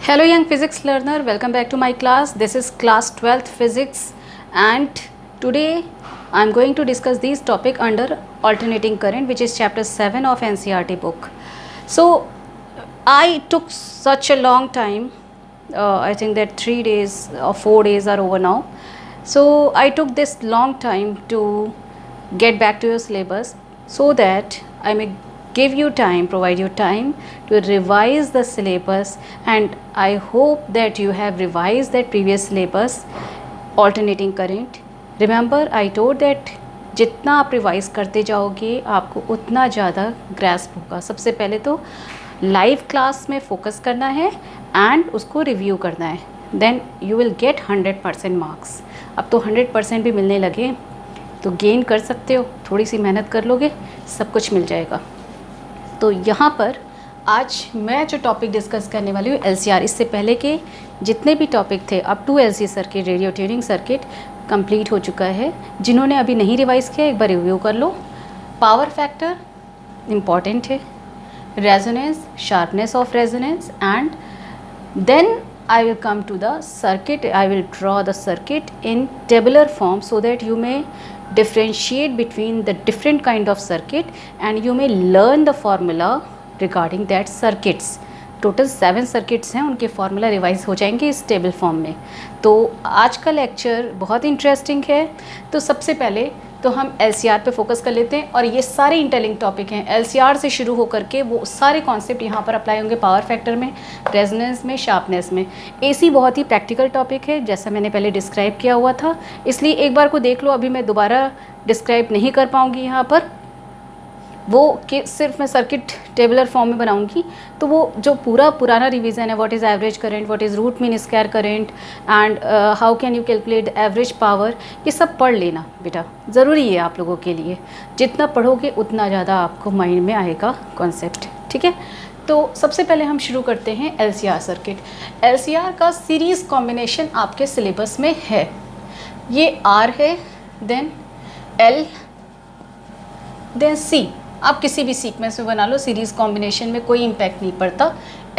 Hello young physics learner, welcome back to my class. This is class 12th physics and today I am going to discuss this topic under alternating current, which is chapter 7 of NCERT book. So I took such a long time, I think that 3 days or 4 days are over now. So I took this long time to get back to your syllabus so that I may give you time, provide you time to revise the syllabus, and I hope that you have revised that previous syllabus alternating current. Remember I told that जितना आप revise करते जाओगे आपको उतना ज़्यादा grasp होगा. सबसे पहले तो लाइव क्लास में फोकस करना है एंड उसको रिव्यू करना है, then you will get 100% marks. अब तो 100% भी मिलने लगे तो गेन कर सकते हो, थोड़ी सी मेहनत कर लोगे सब कुछ मिल जाएगा. तो यहाँ पर आज मैं जो टॉपिक डिस्कस करने वाली हूँ LCR, इससे पहले के जितने भी टॉपिक थे up to LC circuit, radio tuning circuit complete हो चुका है. जिन्होंने अभी नहीं रिवाइज़ किया एक बार रिव्यू कर लो. पावर फैक्टर इम्पॉर्टेंट है, resonance, sharpness of resonance, and then I will come to the circuit. I will draw the circuit in tabular form so that you may differentiate between the different kind of circuit and you may learn the formula regarding that circuits. Total 7 circuits हैं, उनके formula revise हो जाएंगे इस table form में. तो आज का lecture बहुत इंटरेस्टिंग है. तो सबसे पहले तो हम LCR पे फोकस कर लेते हैं और ये सारे इंटरलिंक टॉपिक हैं. LCR से शुरू होकर के वो सारे कॉन्सेप्ट यहाँ पर अप्लाई होंगे पावर फैक्टर में, रेजोनेंस में, शार्पनेस में. AC बहुत ही प्रैक्टिकल टॉपिक है जैसा मैंने पहले डिस्क्राइब किया हुआ था, इसलिए एक बार को देख लो. अभी मैं दोबारा डिस्क्राइब नहीं कर पाऊँगी यहाँ पर, वो कि सिर्फ मैं सर्किट टेबुलर फॉर्म में बनाऊंगी. तो वो जो पूरा पुराना रिवीजन है, what is average current, what is root mean square current and how can you calculate average power, ये सब पढ़ लेना बेटा, ज़रूरी है आप लोगों के लिए. जितना पढ़ोगे उतना ज़्यादा आपको माइंड में आएगा कॉन्सेप्ट. ठीक है, तो सबसे पहले हम शुरू करते हैं LCR सर्किट. LCR का सीरीज़ कॉम्बिनेशन आपके सिलेबस में है. ये R है, देन L, देन C. आप किसी भी सीक्वेंस में बना लो, सीरीज़ कॉम्बिनेशन में कोई इम्पैक्ट नहीं पड़ता.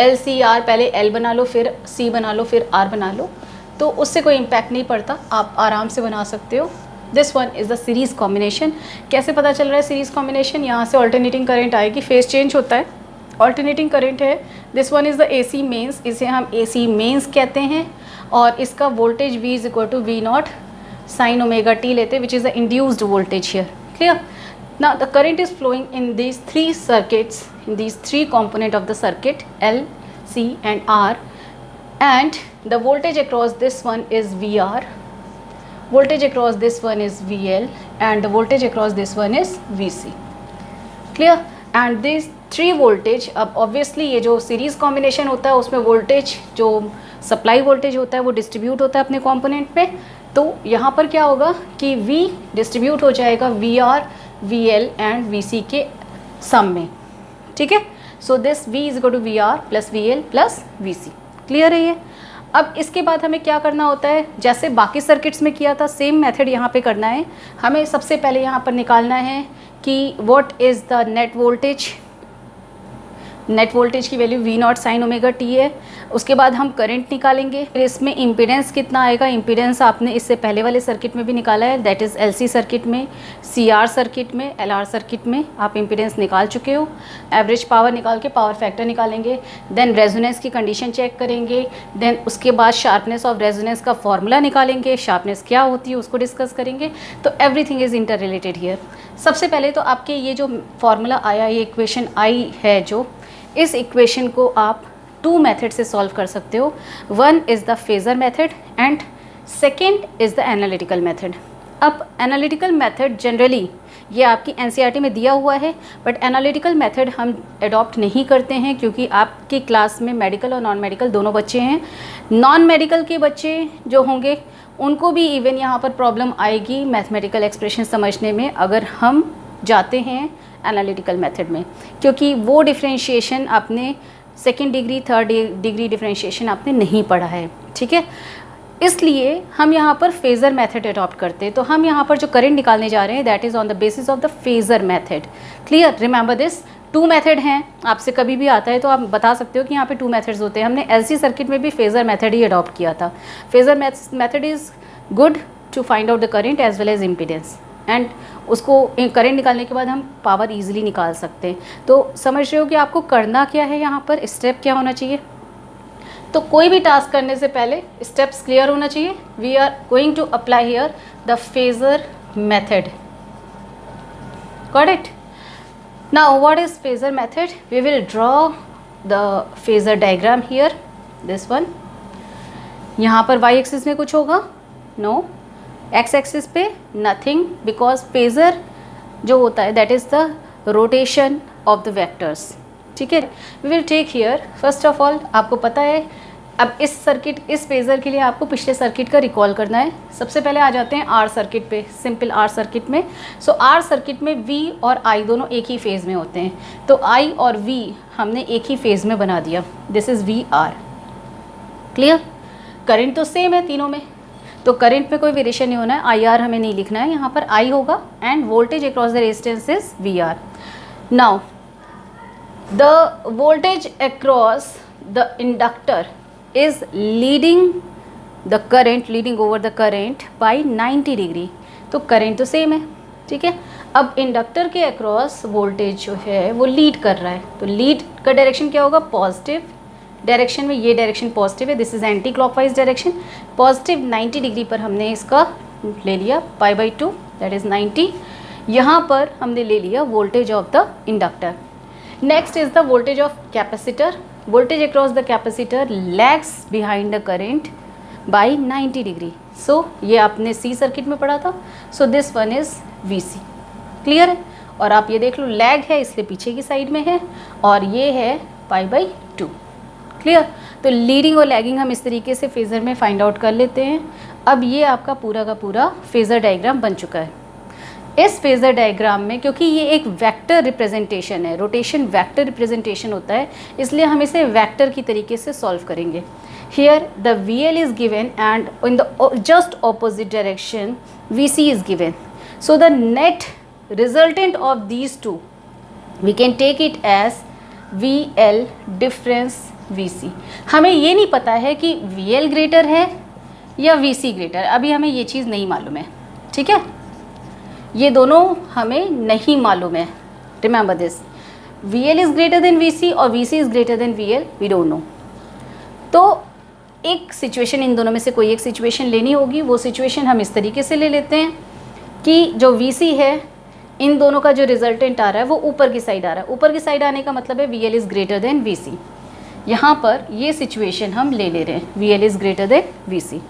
LCR पहले L बना लो, फिर C बना लो, फिर R बना लो, तो उससे कोई इम्पैक्ट नहीं पड़ता, आप आराम से बना सकते हो. This one is the series combination. कैसे पता चल रहा है सीरीज़ कॉम्बिनेशन? यहाँ से ऑल्टरनेटिंग करंट आएगी, फेज चेंज होता है, ऑल्टरनेटिंग करंट है. This one is the AC mains, इसे हम AC मेंस कहते हैं, और इसका voltage V is equal to V0 sine omega t लेते हैं, which is the induced voltage here. Clear? Now the current is flowing in these 3 circuits, in these 3 component of the circuit L, C and R, and the voltage across this one is VR, voltage across this one is VL, and the voltage across this one is VC. Clear? And these 3 voltage, अब obviously ये जो series combination होता है उसमें voltage, जो supply voltage होता है वो डिस्ट्रीब्यूट होता है अपने कॉम्पोनेंट में. तो यहाँ पर क्या होगा कि V डिस्ट्रीब्यूट हो जाएगा VR, VL एंड VC के सम में. ठीक है, so this V is equal to VR plus VL plus VC. Clear है ये? अब इसके बाद हमें क्या करना होता है, जैसे बाकी सर्किट्स में किया था सेम मेथड यहाँ पे करना है. हमें सबसे पहले यहाँ पर निकालना है कि what is the net voltage. Net voltage की value V0 sine omega t है. उसके बाद हम करंट निकालेंगे, फिर इसमें इम्पीडेंस कितना आएगा. इम्पीडेंस आपने इससे पहले वाले सर्किट में भी निकाला है, दैट इज़ LC सर्किट में, CR सर्किट में, LR सर्किट में आप इम्पीडेंस निकाल चुके हो. एवरेज पावर निकाल के पावर फैक्टर निकालेंगे, देन रेजोनेंस की कंडीशन चेक करेंगे, देन उसके बाद शार्पनेस ऑफ रेजोनेंस का फॉर्मूला निकालेंगे, शार्पनेस क्या होती है उसको डिस्कस करेंगे. तो everything is inter related here. सबसे पहले तो आपके ये जो फॉर्मूला आया, ये इक्वेशन आई है, जो इस इक्वेशन को आप 2 मेथड से सॉल्व कर सकते हो. One is the phasor method and second is the analytical method. अब एनालिटिकल मेथड जनरली ये आपकी NCERT में दिया हुआ है, बट एनालिटिकल मेथड हम अडॉप्ट नहीं करते हैं क्योंकि आपकी क्लास में मेडिकल और नॉन मेडिकल दोनों बच्चे हैं. नॉन मेडिकल के बच्चे जो होंगे उनको भी इवन यहाँ पर प्रॉब्लम आएगी मैथमेटिकल एक्सप्रेशन समझने में अगर हम जाते हैं एनालिटिकल मेथड में, क्योंकि वो डिफरेंशिएशन आपने second degree, third degree differentiation आपने नहीं पढ़ा है. ठीक है, इसलिए हम यहाँ पर फेज़र मेथड अडॉप्ट करते हैं. तो हम यहाँ पर जो करंट निकालने जा रहे हैं that is on the basis of the phasor method. Clear? Remember this, two method हैं, आपसे कभी भी आता है तो आप बता सकते हो कि यहाँ पे टू मेथड्स होते हैं। हमने एलसी सर्किट में भी फेज़र मेथड ही अडॉप्ट किया था। Phasor method is good to find out the current as well as impedance, and उसको करंट निकालने के बाद हम पावर ईजिली निकाल सकते हैं। तो समझ रहे हो कि आपको करना क्या है, यहाँ पर स्टेप क्या होना चाहिए। तो कोई भी टास्क करने से पहले स्टेप्स क्लियर होना चाहिए। We are going to apply here the phasor method, got it. Now what is phasor method? We will draw the phasor diagram here, this one. यहाँ पर वाई एक्सिस में कुछ होगा? नो। एक्स एक्सिस पे nothing, because phasor जो होता है that is the rotation of the vectors, ठीक है। We will take here first of all, आपको पता है अब इस सर्किट, इस फेज़र के लिए आपको पिछले सर्किट का रिकॉल करना है। सबसे पहले आ जाते हैं आर सर्किट पे, सिंपल आर सर्किट में। सो आर सर्किट में वी और आई दोनों एक ही फेज़ में होते हैं, तो आई और वी हमने एक ही फेज़ में बना दिया। This is V R, clear. Current तो सेम है तीनों में, तो करंट में कोई वेरिएशन नहीं होना है। आई आर हमें नहीं लिखना है, यहाँ पर आई होगा, and voltage across the resistance is V R. Now the voltage across the inductor is leading the current, leading over the current by 90 degree. तो करंट तो सेम है, ठीक है। अब इंडक्टर के अक्रॉस वोल्टेज जो है वो लीड कर रहा है, तो लीड का डायरेक्शन क्या होगा? पॉजिटिव डायरेक्शन में। ये डायरेक्शन पॉजिटिव है, this is anti clockwise direction. Positive 90 degree पर हमने इसका ले लिया π/2, दैट इज 90। यहाँ पर हमने ले लिया voltage of the inductor. Next is the voltage of capacitor. Voltage across the capacitor lags behind the current by 90 degree. So ये आपने सी सर्किट में पढ़ा था। So this one is VC, clear है। और आप ये देख लो, लैग है इसलिए पीछे की साइड में है, और ये है π/2, क्लियर। तो लीडिंग और लैगिंग हम इस तरीके से फेज़र में फाइंड आउट कर लेते हैं। अब ये आपका पूरा का पूरा फेज़र डायग्राम बन चुका है। इस फेज़र डायग्राम में, क्योंकि ये एक वेक्टर रिप्रेजेंटेशन है, रोटेशन वेक्टर रिप्रेजेंटेशन होता है, इसलिए हम इसे वेक्टर की तरीके से सॉल्व करेंगे। Here the VL is given and in the just opposite direction VC is given. So the net resultant of these two we can take it as VL difference VC। हमें ये नहीं पता है कि VL ग्रेटर है या VC greater, अभी हमें ये चीज़ नहीं मालूम है, ठीक है। ये दोनों हमें नहीं मालूम है, remember this. VL is greater than VC और VC is greater than VL, we don't know. तो एक सिचुएशन, इन दोनों में से कोई एक सिचुएशन लेनी होगी। वो सिचुएशन हम इस तरीके से ले लेते हैं कि जो VC है, इन दोनों का जो रिजल्टेंट आ रहा है वो ऊपर की साइड आ रहा है। ऊपर की साइड आने का मतलब है VL is greater than VC। यहाँ पर ये सिचुएशन हम ले रहे हैं, VL is greater than VC।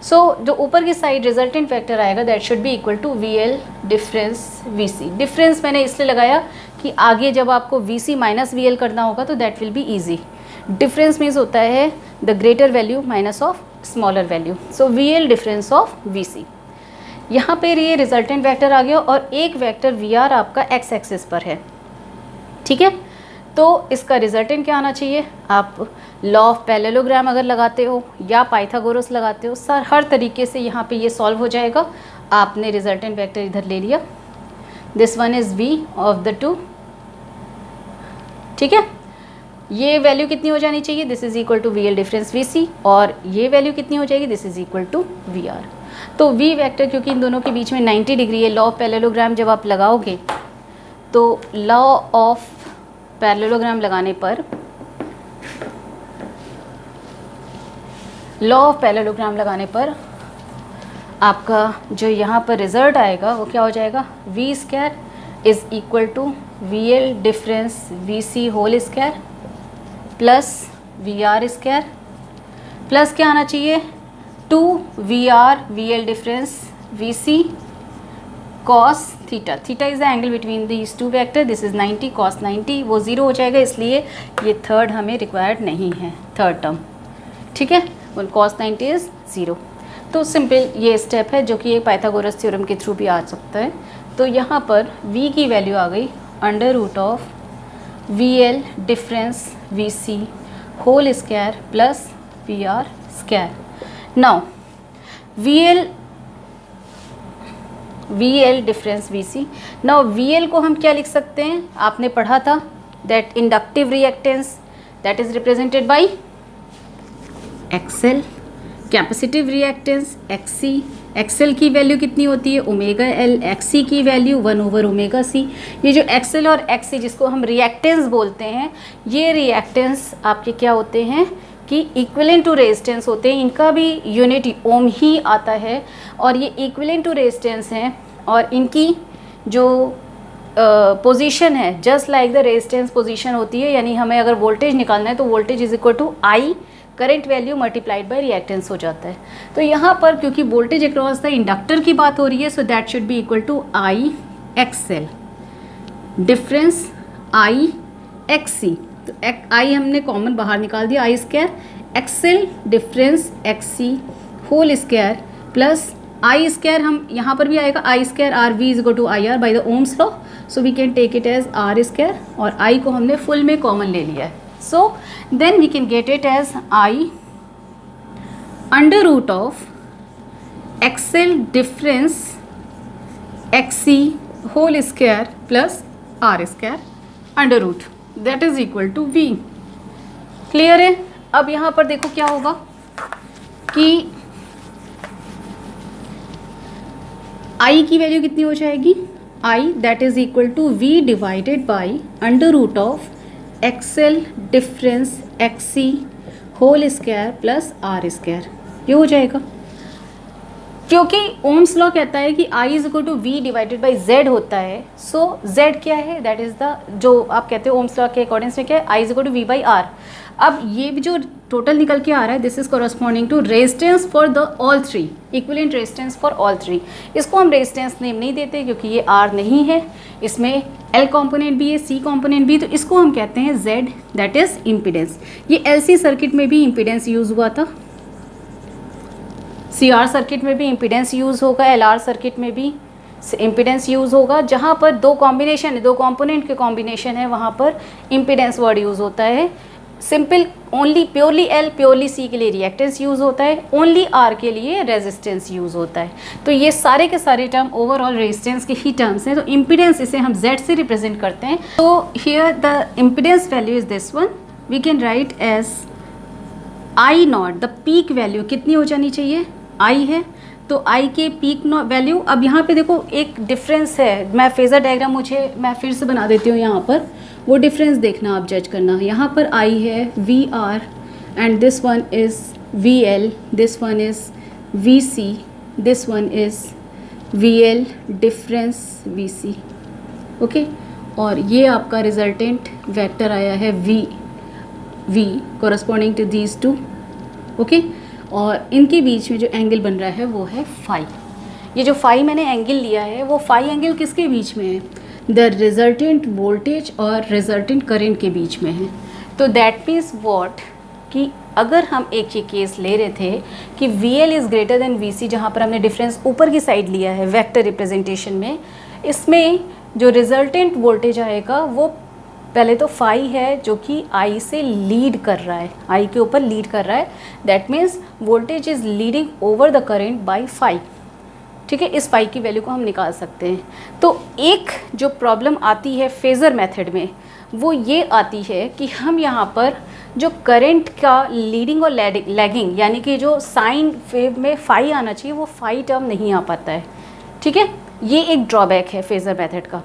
So जो ऊपर की साइड रिजल्टेंट वेक्टर आएगा that should be equal to VL difference VC। Difference मैंने इसलिए लगाया कि आगे जब आपको VC माइनस VL करना होगा तो that will be easy. Difference means होता है the greater value minus of smaller value. So VL difference of VC। यहाँ पर ये रिजल्टेंट वेक्टर आ गया, और एक वेक्टर VR आपका एक्स एक्सिस पर है, ठीक है। तो इसका रिजल्टेंट क्या आना चाहिए? आप लॉ ऑफ पैरेललोग्राम अगर लगाते हो या पाइथागोरस लगाते हो, सर हर तरीके से यहाँ पे ये सॉल्व हो जाएगा। आपने रिजल्टेंट वेक्टर इधर ले लिया, this one is V of the two, ठीक है। ये वैल्यू कितनी हो जानी चाहिए? This is equal to VL difference VC, और ये वैल्यू कितनी हो जाएगी? This is equal to VR। तो V वेक्टर, क्योंकि इन दोनों के बीच में 90 डिग्री है, लॉ ऑफ पैरेललोग्राम जब आप लगाओगे तो लॉ ऑफ पैरेललोग्राम लगाने पर, लॉ ऑफ पैरेललोग्राम लगाने पर आपका जो यहाँ पर रिजल्ट आएगा वो क्या हो जाएगा? V² is equal to VL difference VC whole square plus VR² plus क्या आना चाहिए? 2VR VL difference VC cos theta. Theta is the angle between these two vector, this is 90 cos 90, वो ज़ीरो हो जाएगा, इसलिए ये थर्ड हमें required नहीं है, थर्ड टर्म, ठीक है। One cos 90 is zero. तो सिंपल ये स्टेप है जो कि एक पाइथागोरस थ्योरम के थ्रू भी आ सकता है। तो यहाँ पर V की वैल्यू आ गई under root of VL difference VC whole square plus VR square. Now VL difference VC। Now VL को हम क्या लिख सकते हैं? आपने पढ़ा था that inductive reactance that is represented by XL, capacitive reactance XC, XL की वैल्यू कितनी होती है ओमेगा L, XC की वैल्यू 1/ओमेगा C। ये जो XL और XC जिसको हम रिएक्टेंस बोलते हैं, ये रिएक्टेंस आपके क्या होते हैं कि इक्विवेलेंट टू रेजिस्टेंस होते हैं, इनका भी यूनिट ओम ही आता है और ये इक्विवेलेंट टू रेजिस्टेंस हैं और इनकी जो पोजीशन है just like the resistance position होती है, यानी हमें अगर वोल्टेज निकालना है तो voltage is equal to I current value multiplied by reactance हो जाता है। तो यहाँ पर क्योंकि वोल्टेज अक्रॉस द इंडक्टर की बात हो रही है, so that should be equal to I XL difference I XC. तो आई हमने कॉमन बाहर निकाल दिया, I square XL difference XC whole square plus I square, हम यहाँ पर भी आएगा I square R V is equal to I R by the Ohm's law, so we can take it as R square और I को हमने full में common ले लिया है। So then we can get it as I under root of XL difference XC whole square plus R square under root that is equal to V। Clear है? अब यहाँ पर देखो क्या होगा कि I की वैल्यू कितनी हो जाएगी, I that is equal to V divided by under root of XL difference XC whole square plus R square, ये हो जाएगा। क्योंकि ओम्स लॉ कहता है कि I is equal to V divided by Z होता है, सो Z क्या है, दैट इज द जो आप कहते हो ओम्स लॉ के अकॉर्डिंग में क्या है, I is equal to V by R। अब ये भी जो टोटल निकल के आ रहा है this is corresponding to resistance for the all three, equivalent resistance for all three. इसको हम रेजिस्टेंस नेम नहीं देते क्योंकि ये R नहीं है, इसमें L कंपोनेंट भी है, C कंपोनेंट भी, तो इसको हम कहते हैं Z दैट इज इम्पीडेंस। ये LC सर्किट में भी इम्पीडेंस यूज हुआ था, CR सर्किट में भी इम्पीडेंस यूज होगा, LR सर्किट में भी इम्पीडेंस यूज होगा। जहाँ पर दो कॉम्बिनेशन है, दो कंपोनेंट के कॉम्बिनेशन है, वहाँ पर इम्पीडेंस वर्ड यूज होता है। Simple only purely L purely C के लिए रिएक्टेंस यूज होता है, ओनली R के लिए रेजिस्टेंस यूज होता है। तो ये सारे के सारे टर्म ओवरऑल रेजिस्टेंस के ही टर्म्स हैं। तो इम्पीडेंस इसे हम Z से रिप्रेजेंट करते हैं। तो here the impedance value is this one, we can write as I naught, the peak value कितनी हो जानी चाहिए, I है, तो I के पीक वैल्यू। अब यहाँ पे देखो एक डिफरेंस है, मैं फेजर डायग्राम मैं फिर से बना देती हूँ, यहाँ पर वो डिफरेंस देखना आप जज करना। यहाँ पर I है VR and this one is VL, this one is VC, this one is VL difference VC, okay. और ये आपका रिजल्टेंट वेक्टर आया है V corresponding to these two, okay. और इनके बीच में जो एंगल बन रहा है वो है फाई। ये जो फाई मैंने एंगल लिया है वो फाई एंगल किसके बीच में है, द रिजल्टेंट वोल्टेज और रिजल्टेंट करंट के बीच में है। तो दैट मीन्स व्हाट कि अगर हम एक ये केस ले रहे थे कि VL is greater than VC, जहाँ पर हमने डिफरेंस ऊपर की साइड लिया है वेक्टर रिप्रेजेंटेशन में, इसमें जो रिजल्टेंट वोल्टेज आएगा वो पहले तो फाई है जो कि I से लीड कर रहा है, I के ऊपर लीड कर रहा है, that means voltage is leading over the current by phi, ठीक है। इस फाई की वैल्यू को हम निकाल सकते हैं। तो एक जो प्रॉब्लम आती है फेज़र मेथड में वो ये आती है कि हम यहाँ पर जो करंट का लीडिंग और लैगिंग यानी कि जो साइन वेव में फाई आना चाहिए वो फाई टर्म नहीं आ पाता है, ठीक है। ये एक ड्रॉबैक है फेज़र मेथड का।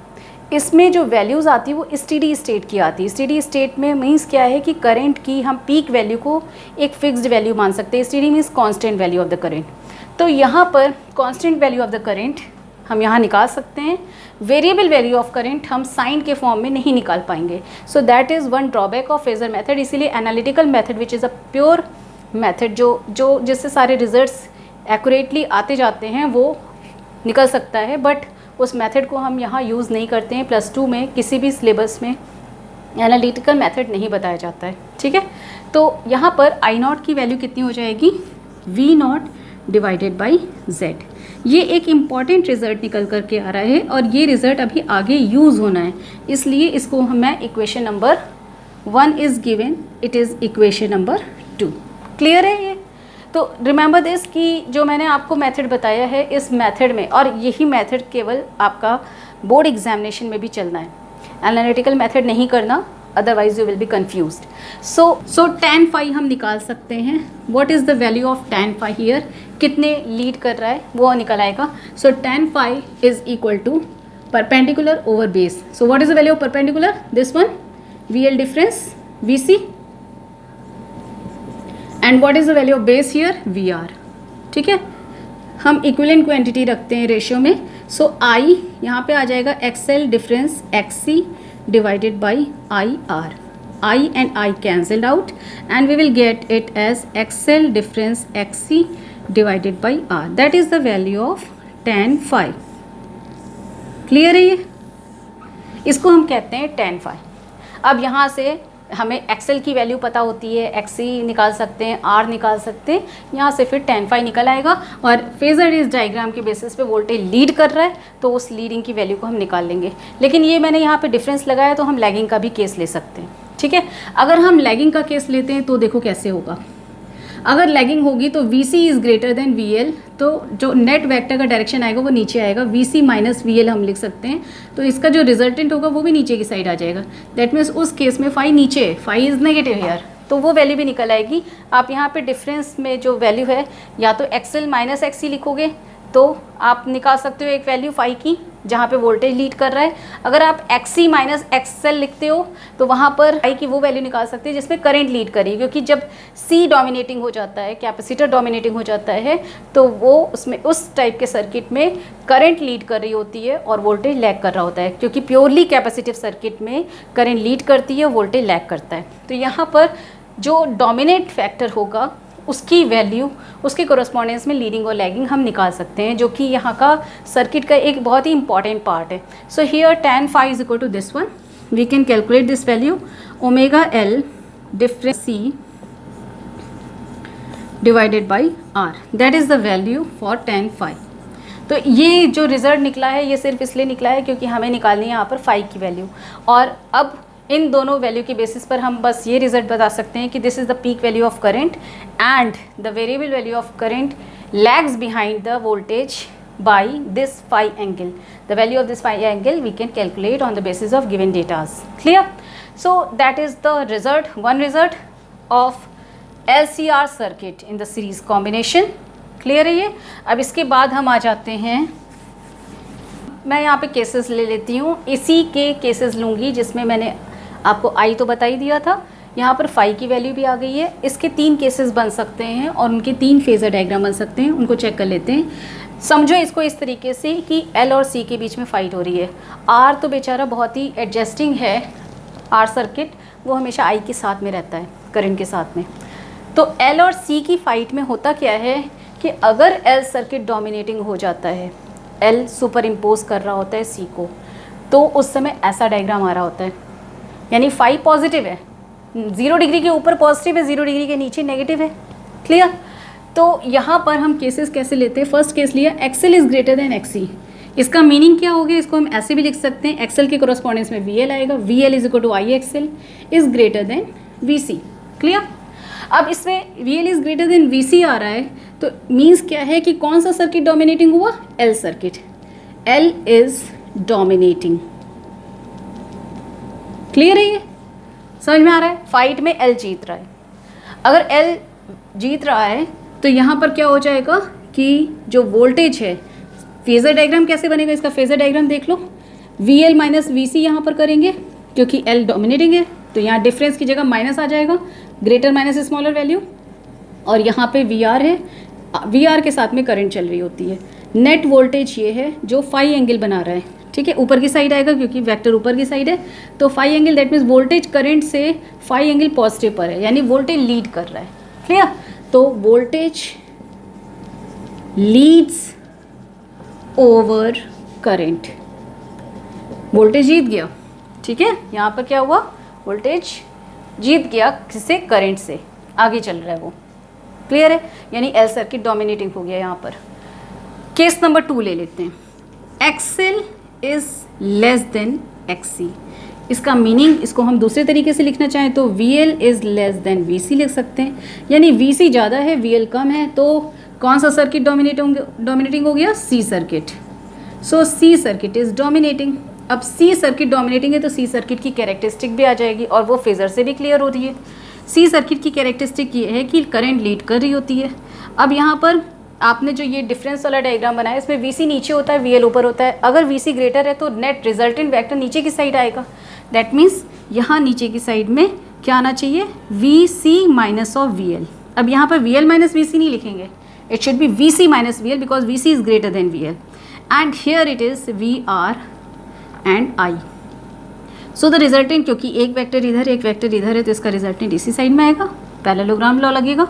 इसमें जो वैल्यूज़ आती है वो स्टेडी स्टेट की आती है। स्टेडी स्टेट में मीन्स क्या है कि करंट की हम पीक वैल्यू को एक फिक्स्ड वैल्यू मान सकते हैं। Steady means constant value of the current. तो यहाँ पर constant value of the current हम यहाँ निकाल सकते हैं, वेरिएबल वैल्यू ऑफ करंट हम साइन के फॉर्म में नहीं निकाल पाएंगे। So that is one drawback of phasor method. इसीलिए analytical method which is a pure method जो जिससे सारे रिजल्ट्स एक्यूरेटली आते जाते हैं वो निकल सकता है, बट उस मेथड को हम यहाँ यूज़ नहीं करते हैं। +2 में किसी भी सिलेबस में एनालिटिकल मेथड नहीं बताया जाता है, ठीक है। तो यहाँ पर I नॉट की वैल्यू कितनी हो जाएगी, V not divided by Z। ये एक इम्पॉर्टेंट रिजल्ट निकल कर के आ रहा है और ये रिजल्ट अभी आगे यूज़ होना है, इसलिए इसको मैं equation number 1 is given, it is equation number 2। Clear है ये? तो रिमेंबर दिस कि जो मैंने आपको मेथड बताया है इस मेथड में, और यही मेथड केवल आपका बोर्ड एग्जामिनेशन में भी चलना है, एनालिटिकल मेथड नहीं करना। Otherwise you will be confused. So tan phi हम निकाल सकते हैं. What is the value of tan phi here? कितने लीड कर रहा है वो निकल आएगा. So tan phi is equal to perpendicular over base. So what is the value of perpendicular? This one, VL difference VC, and what is the value of base here? VR. ठीक है, हम equivalent quantity रखते हैं ratio में. सो I यहाँ पे आ जाएगा XL difference XC divided by IR. I and I cancelled out and we will get it as XL difference XC divided by R. That is the value of tan phi. Clear है ये? इसको हम कहते हैं tan phi. अब यहाँ से हमें एक्सेल की वैल्यू पता होती है, XC निकाल सकते हैं, R निकाल सकते हैं, यहाँ से फिर tan phi निकल आएगा. और फेजर इस डायग्राम के बेसिस पे वोल्टेज लीड कर रहा है तो उस लीडिंग की वैल्यू को हम निकाल लेंगे. लेकिन ये मैंने यहाँ पे डिफरेंस लगाया तो हम लैगिंग का भी केस ले सकते हैं. ठीक है, अगर हम लैगिंग का केस लेते हैं तो देखो कैसे होगा. अगर लैगिंग होगी तो VC is greater than VL, तो जो नेट वेक्टर का डायरेक्शन आएगा वो नीचे आएगा. VC माइनस VL हम लिख सकते हैं, तो इसका जो रिजल्टेंट होगा वो भी नीचे की साइड आ जाएगा. दैट मीन्स उस केस में फाई नीचे है, फाई इज़ नेगेटिव हेयर, तो वो वैल्यू भी निकल आएगी. आप यहाँ पे डिफरेंस में जो वैल्यू है या तो XL माइनस XC लिखोगे तो आप निकाल सकते हो एक वैल्यू फाई की जहाँ पे वोल्टेज लीड कर रहा है. अगर आप XC माइनस XL लिखते हो तो वहाँ पर फाई की वो वैल्यू निकाल सकते हैं जिसमें करंट लीड करेगी, क्योंकि जब C डोमिनेटिंग हो जाता है, कैपेसिटर डोमिनेटिंग हो जाता है, तो वो उसमें उस टाइप के सर्किट में करंट लीड कर रही होती है और वोल्टेज लैग कर रहा होता है, क्योंकि प्योरली कैपेसिटिव सर्किट में करंट लीड करती है, वोल्टेज लैग करता है. तो यहाँ पर जो डोमिनेट फैक्टर होगा उसकी वैल्यू उसके कोरस्पॉन्डेंस में लीडिंग और लैगिंग हम निकाल सकते हैं, जो कि यहाँ का सर्किट का एक बहुत ही इंपॉर्टेंट पार्ट है. So here tan phi is equal to this one. We can calculate this value, omega L difference C divided by R. That is the value for tan phi. तो ये जो result निकला है ये सिर्फ इसलिए निकला है क्योंकि हमें निकालनी है यहाँ पर फाई की वैल्यू. और अब इन दोनों वैल्यू के बेसिस पर हम बस ये रिजल्ट बता सकते हैं कि this is the peak value of current and the variable value of current lags behind the voltage by this phi angle. The value of this phi angle we can calculate on the basis of given datas. Clear? So that is the result, one result of LCR circuit in the series combination. Clear है ये? अब इसके बाद हम आ जाते हैं, मैं यहाँ पे केसेस ले लेती हूँ. इसी के केसेस लूँगी जिसमें मैंने आपको आई तो बता ही दिया था. यहाँ पर फाई की वैल्यू भी आ गई है. इसके 3 केसेस बन सकते हैं और उनके 3 फेजर डायग्राम बन सकते हैं. उनको चेक कर लेते हैं. समझो इसको इस तरीके से कि L और C के बीच में फाइट हो रही है. R तो बेचारा बहुत ही एडजस्टिंग है. R सर्किट वो हमेशा I के साथ में रहता है, करंट के साथ में. तो L और C की फाइट में होता क्या है कि अगर L सर्किट डोमिनेटिंग हो जाता है, L सुपर इम्पोज कर रहा होता है C को, तो उस समय ऐसा डायग्राम आ रहा होता है. यानी फाई पॉजिटिव है, 0 डिग्री के ऊपर पॉजिटिव है, 0 डिग्री के नीचे नेगेटिव है. क्लियर? तो यहाँ पर हम केसेस कैसे लेते हैं. फर्स्ट केस लिया XL is greater then XC. इसका मीनिंग क्या हो गया? इसको हम ऐसे भी लिख सकते हैं, XL के कोरस्पॉन्डेंस में VL आएगा. VL is equal to IXL is greater than VC. Clear? अब इसमें VL is greater than VC आ रहा है तो मीन्स क्या है कि कौन सा सर्किट डोमिनेटिंग हुआ? L circuit. L is dominating. Clear है? ये समझ में आ रहा है? फाइट में L जीत रहा है. अगर L जीत रहा है तो यहाँ पर क्या हो जाएगा कि जो वोल्टेज है, फेज़र डायग्राम कैसे बनेगा इसका? फेज़र डायग्राम देख लो. VL माइनस VC यहाँ पर करेंगे क्योंकि L डोमिनेटिंग है, तो यहाँ डिफरेंस की जगह माइनस आ जाएगा, ग्रेटर माइनस स्मॉलर वैल्यू. और यहाँ पे VR है, VR के साथ में करंट चल रही होती है. नेट वोल्टेज ये है जो फाई एंगल बना रहा है. ठीक है, ऊपर की साइड आएगा क्योंकि वेक्टर ऊपर की साइड है. तो phi angle that means voltage current से फाई एंगल पॉजिटिव पर है, यानी वोल्टेज लीड कर रहा है. क्लियर? तो voltage leads over current. Voltage जीत गया. ठीक है, यहाँ पर क्या हुआ? वोल्टेज जीत गया किससे? करंट से. आगे चल रहा है वो. क्लियर है? यानी L सर्किट डोमिनेटिंग हो गया. यहाँ पर केस नंबर 2 ले लेते हैं. XL is less than XC. इसका मीनिंग, इसको हम दूसरे तरीके से लिखना चाहें तो VL is less than VC लिख सकते हैं. यानी VC ज़्यादा है, VL कम है, तो कौन सा सर्किट डोमिनेटिंग हो गया? C circuit. So C circuit is dominating. अब सी सर्किट डोमिनेटिंग है तो सी सर्किट की कैरेक्टरिस्टिक भी आ जाएगी और वो फेजर से भी क्लियर हो रही है। सी सर्किट की कैरेक्टरिस्टिक ये है कि करंट लीड कर रही होती है। अब यहाँ पर आपने जो ये डिफरेंस वाला डायग्राम बनाया इसमें वीसी नीचे होता है, वीएल ऊपर होता है। अगर वीसी ग्रेटर है तो नेट रिजल्टेंट वेक्टर नीचे की साइड आएगा। दैट मीन्स यहाँ नीचे की साइड में क्या आना चाहिए, V C minus of V L. अब यहाँ पर V L minus V C नहीं लिखेंगे, it should be V C minus V L because V C is greater than V L and here it is V R and I. So the resultant, क्योंकि एक vector इधर एक vector इधर है तो इसका रिजल्टेंट इसी साइड में आएगा, पैरेललोग्राम लॉ लगेगा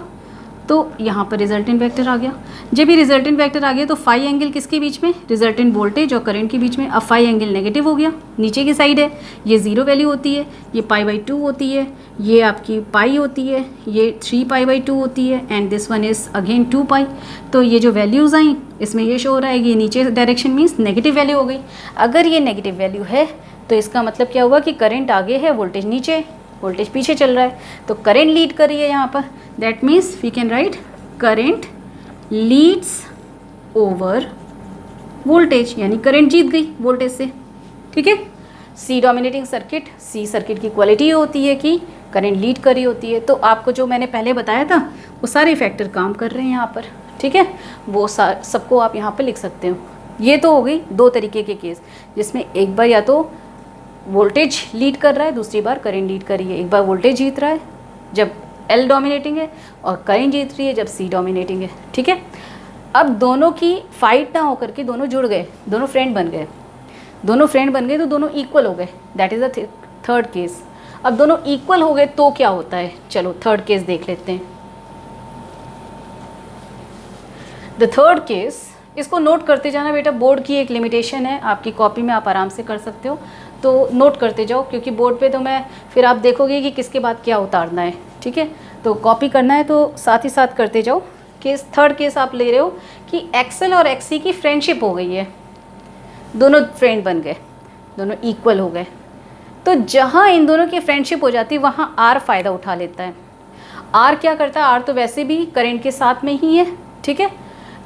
तो यहाँ पर रिजल्टेंट वेक्टर आ गया। जब ये रिजल्टेंट वेक्टर आ गया तो फाई एंगल किसके बीच में, रिजल्टेंट वोल्टेज और करंट के बीच में। अब फाई एंगल नेगेटिव हो गया, नीचे की साइड है, ये 0 वैल्यू होती है, ये π/2 होती है, ये आपकी पाई होती है, ये 3π/2 होती है and this one is again 2π। तो ये जो वैल्यूज़ आई इसमें ये शो हो रहा है कि ये नीचे डायरेक्शन मीन्स नेगेटिव वैल्यू हो गई। अगर ये नेगेटिव वैल्यू है तो इसका मतलब क्या हुआ कि करंट आगे है, वोल्टेज नीचे, वोल्टेज पीछे चल रहा है, तो करंट लीड कर रही है यहाँ पर। That means we can write current leads over voltage, यानी करंट जीत गई वोल्टेज से। ठीक है, C dominating circuit, C circuit की क्वालिटी ये होती है कि करंट लीड कर रही होती है। तो आपको जो मैंने पहले बताया था वो सारे फैक्टर काम कर रहे हैं यहाँ पर। ठीक है, वो सबको आप यहाँ पर लिख सकते हो। ये तो हो गई दो तरीके के केस जिसमें एक बार या तो वोल्टेज लीड कर रहा है, दूसरी बार करंट लीड कर रही है। एक बार वोल्टेज जीत रहा है जब एल डोमिनेटिंग है और करंट जीत रही है जब सी डोमिनेटिंग है। ठीक है, अब दोनों की फाइट ना होकर के दोनों जुड़ गए, दोनों फ्रेंड बन गए, दोनों फ्रेंड बन गए तो दोनों इक्वल हो गए। That is the third case. अब दोनों इक्वल हो गए तो क्या होता है, चलो थर्ड केस देख लेते हैं। द थर्ड केस, इसको नोट करते जाना बेटा, बोर्ड की एक लिमिटेशन है, आपकी कॉपी में आप आराम से कर सकते हो तो नोट करते जाओ, क्योंकि बोर्ड पे तो मैं फिर आप देखोगे कि किसके बाद क्या उतारना है। ठीक है, तो कॉपी करना है तो साथ ही साथ करते जाओ। केस थर्ड केस आप ले रहे हो कि एक्सेल और एक्सी की फ्रेंडशिप हो गई है, दोनों फ्रेंड बन गए, दोनों इक्वल हो गए। तो जहाँ इन दोनों की फ्रेंडशिप हो जाती है वहाँ आर फ़ायदा उठा लेता है। आर क्या करता है, आर तो वैसे भी करंट के साथ में ही है। ठीक है,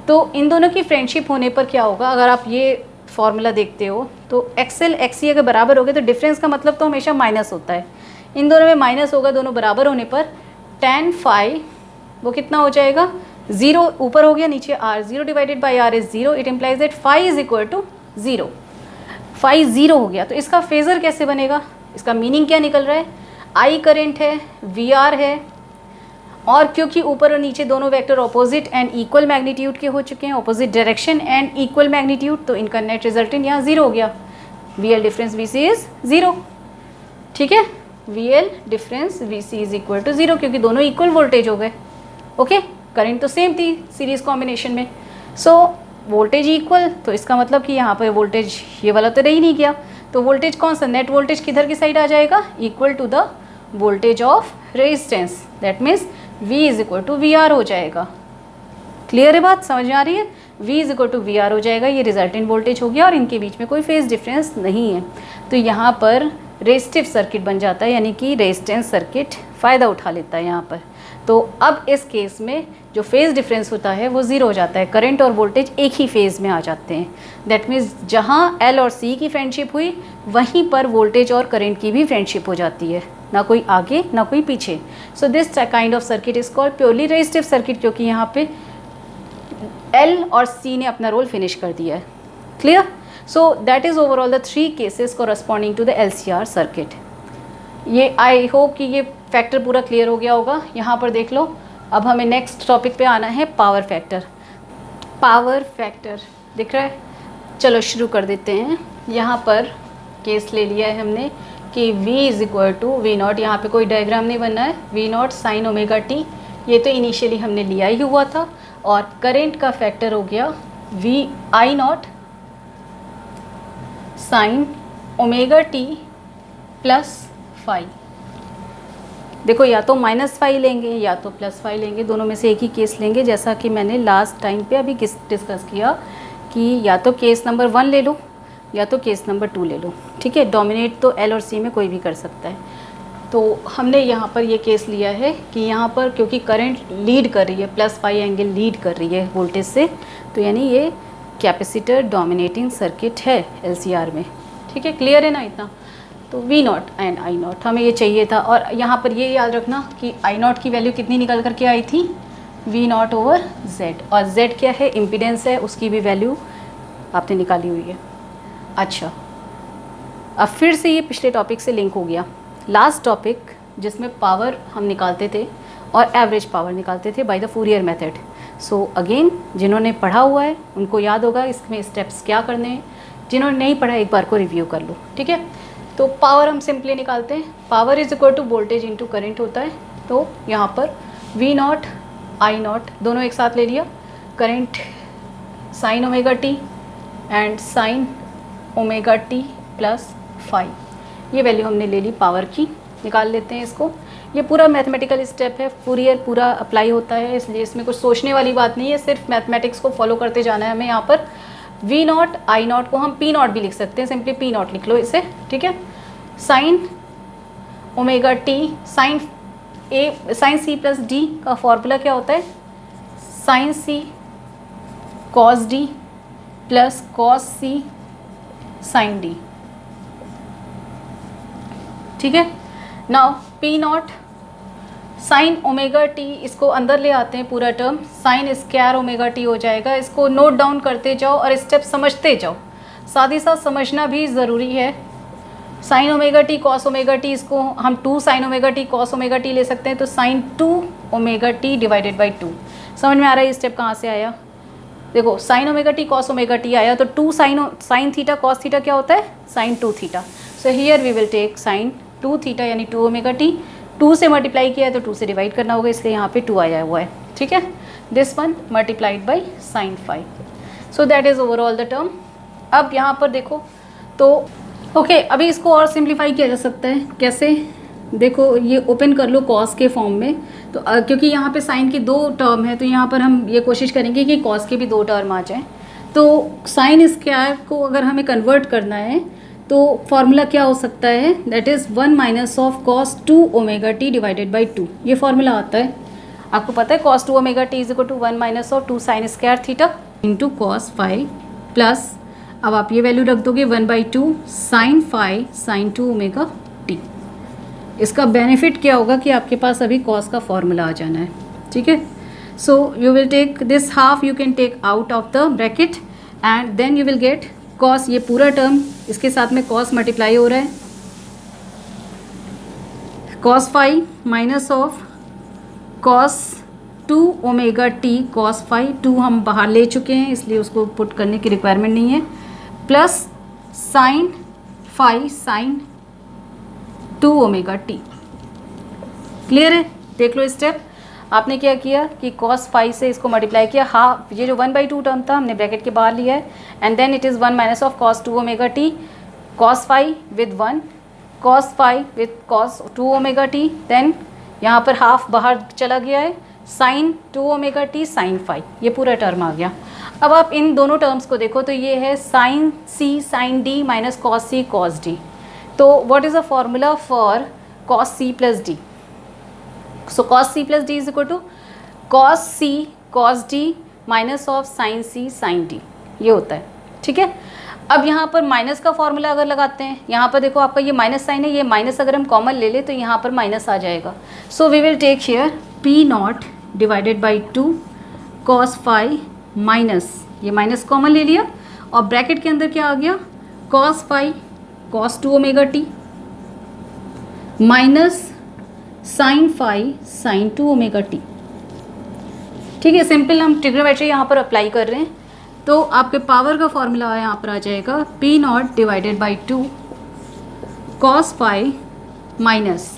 तो इन दोनों की फ्रेंडशिप होने पर क्या होगा, अगर आप ये फॉर्मूला देखते हो तो एक्सेल एक्सी अगर बराबर हो गए तो डिफरेंस का मतलब तो हमेशा माइनस होता है। इन दोनों में माइनस होगा, दोनों बराबर होने पर tan फाई वो कितना हो जाएगा, 0 ऊपर हो गया, नीचे r, 0 divided by r is 0। It implies that phi is equal to 0। Phi 0 हो गया तो इसका फेज़र कैसे बनेगा, इसका मीनिंग क्या निकल रहा है, आई करेंट है, वी आर है, और क्योंकि ऊपर और नीचे दोनों vector opposite and equal magnitude के हो चुके हैं, opposite direction and equal magnitude, तो इनका नेट रिजल्टेंट यहाँ 0 हो गया। V L difference V C is 0। ठीक है, V L difference V C is equal to 0 क्योंकि दोनों इक्वल वोल्टेज हो गए। ओके, करंट तो सेम थी सीरीज कॉम्बिनेशन में, सो वोल्टेज इक्वल, तो इसका मतलब कि यहाँ पर वोल्टेज ये वाला तो रह ही नहीं गया, तो वोल्टेज कौन सा, नेट वोल्टेज किधर की साइड आ जाएगा, equal to the voltage of resistance. That means V is equal to V R हो जाएगा। क्लियर है बात, समझ में आ रही है, V is equal to V R हो जाएगा, ये रिजल्टेंट वोल्टेज हो गया और इनके बीच में कोई फेज डिफरेंस नहीं है। तो यहाँ पर रेजिस्टिव सर्किट बन जाता है, यानी कि रेजिस्टेंस सर्किट फ़ायदा उठा लेता है यहाँ पर। तो अब इस केस में जो फेज़ डिफरेंस होता है वो 0 हो जाता है, करंट और वोल्टेज एक ही फेज़ में आ जाते हैं। दैट मीन्स जहाँ L और C की फ्रेंडशिप हुई वहीं पर वोल्टेज और करंट की भी फ्रेंडशिप हो जाती है, ना कोई आगे ना कोई पीछे। So this kind of circuit is called purely resistive circuit, क्योंकि यहाँ पे L और C ने अपना रोल फिनिश कर दिया है। Clear, so that is overall the 3 cases corresponding to the LCR सर्किट। ये आई होप कि ये फैक्टर पूरा क्लियर हो गया होगा। यहाँ पर देख लो, अब हमें नेक्स्ट टॉपिक पे आना है, पावर फैक्टर। पावर फैक्टर दिख रहा है, चलो शुरू कर देते हैं। यहाँ पर केस ले लिया है हमने कि V is equal to V naught, यहाँ पर कोई डायग्राम नहीं बनना है, V naught sine omega T, ये तो इनिशियली हमने लिया ही हुआ था, और करेंट का फैक्टर हो गया V I naught sine omega T plus phi. देखो या तो माइनस फाई लेंगे या तो प्लस फाई लेंगे, दोनों में से एक ही केस लेंगे, जैसा कि मैंने लास्ट टाइम पे अभी डिस्कस किया कि या तो केस नंबर 1 ले लो या तो केस नंबर 2 ले लो। ठीक है, डोमिनेट तो L और C में कोई भी कर सकता है। तो हमने यहाँ पर ये केस लिया है कि यहाँ पर क्योंकि करंट लीड कर रही है, प्लस फाई एंगल लीड कर रही है वोल्टेज से, तो यानी ये कैपेसिटर डोमिनेटिंग सर्किट है LCR में। ठीक है, क्लियर है ना इतना। तो V naught and I naught हमें ये चाहिए था, और यहाँ पर ये याद रखना कि आई नॉट की वैल्यू कितनी निकल करके आई थी, वी नॉट ओवर जेड, और जेड क्या है, इम्पीडेंस है, उसकी भी वैल्यू आपने निकाली हुई है। अच्छा, अब फिर से ये पिछले टॉपिक से लिंक हो गया। लास्ट टॉपिक जिसमें पावर हम निकालते थे और एवरेज पावर निकालते थे by the Fourier method. So again जिन्होंने पढ़ा हुआ है उनको याद होगा इसमें स्टेप्स क्या करने हैं, जिन्होंने नहीं पढ़ा एक बार को रिव्यू कर लो, ठीक है। तो पावर हम सिंपली निकालते हैं, power is equal to voltage into current होता है। तो यहाँ पर वी नॉट आई नॉट दोनों एक साथ ले लिया, current sine omega T and sine omega T plus phi, ये वैल्यू हमने ले ली पावर की, निकाल लेते हैं इसको। ये पूरा मैथमेटिकल स्टेप है, फूरियर पूरा अप्लाई होता है, इसलिए इसमें कुछ सोचने वाली बात नहीं है, सिर्फ मैथमेटिक्स को फॉलो करते जाना है हमें। यहाँ पर वी नॉट आई नॉट को हम पी नॉट भी लिख सकते हैं, सिंपली पी नॉट लिख लो इसे, ठीक है। Sine omega T sine C plus D का फॉर्मूला क्या होता है, sine C cos D plus cos C sine D, ठीक है। Now P naught sine omega T, इसको अंदर ले आते हैं पूरा term, sine square omega T हो जाएगा। इसको नोट डाउन करते जाओ और स्टेप समझते जाओ, साथ ही साथ समझना भी ज़रूरी है। Sine omega T cos omega T, इसको हम 2 sine omega T cos omega T ले सकते हैं, तो sine 2 omega T divided by 2। समझ में आ रहा है ये स्टेप कहाँ से आया, देखो sign omega T cos omega T आया, तो 2 साइन थीटा कॉस थीटा क्या होता है, sine 2 theta. So here we will take sine 2 theta यानी 2 ओमेगा टी, 2 से मल्टीप्लाई किया है तो 2 से डिवाइड करना होगा, इसलिए यहाँ पे 2 आया हुआ है, ठीक है। This one multiplied by sine 5, so that is overall the term. अब यहाँ पर देखो तो ओके, अभी इसको और सिंप्लीफाई किया जा सकता है, कैसे, देखो ये ओपन कर लो कॉस के फॉर्म में, तो क्योंकि यहाँ पे साइन की 2 टर्म है तो यहाँ पर हम ये कोशिश करेंगे कि कॉस के भी 2 टर्म आ जाएँ। तो साइन स्क्वायर को अगर हमें कन्वर्ट करना है तो फॉर्मूला क्या हो सकता है, that is 1 minus of cos 2 omega T divided by 2, ये फॉर्मूला आता है। आपको पता है cos 2 omega T is equal to 1 minus of 2 sine square theta into cos 5 plus, अब आप ये वैल्यू रख दोगे 1/2 साइन 5 साइन 2 ओमेगा टी। इसका बेनिफिट क्या होगा कि आपके पास अभी कॉस का फॉर्मूला आ जाना है, ठीक है। So you will take this half, you can take out of the bracket and then you will get cos, ये पूरा टर्म इसके साथ में कॉस मल्टीप्लाई हो रहा है, cos 5 minus of cos 2 omega T cos 5, 2 हम बाहर ले चुके हैं इसलिए उसको पुट करने की रिक्वायरमेंट नहीं है, plus sine 5 sine 2 omega T. Clear है, देख लो स्टेप। आपने क्या किया कि cos 5 से इसको मल्टीप्लाई किया, हाफ ये जो 1/2 टर्म था हमने ब्रैकेट के बाहर लिया है, and then it is 1 minus of cos 2 omega T, cos 5 with 1 cos 5 with cos 2 omega T, then यहाँ पर हाफ बाहर चला गया है, साइन 2 ओमेगा टी साइन 5, ये पूरा टर्म आ गया। अब आप इन दोनों टर्म्स को देखो तो ये है sine C sine D minus cos C cos D. तो what is the formula for cos c plus D, so cos c plus D is equal to cos c cos d minus of sine c sine d, ये होता है, ठीक है। अब यहाँ पर minus का फॉर्मूला अगर लगाते हैं, यहाँ पर देखो आपका ये माइनस साइन है, ये माइनस अगर हम कॉमन ले ले तो यहाँ पर माइनस आ जाएगा। So we will take here p naught divided by 2 cos 5 minus, ये माइनस कॉमन ले लिया और ब्रैकेट के अंदर क्या आ गया, cos 5 cos 2 omega T minus sine 5 sine 2 omega T, ठीक है। सिंपल हम ट्रिग्नोमेट्री यहाँ पर अप्लाई कर रहे हैं, तो आपके पावर का फॉर्मूला यहाँ पर आ जाएगा P naught divided by 2 cos 5 minus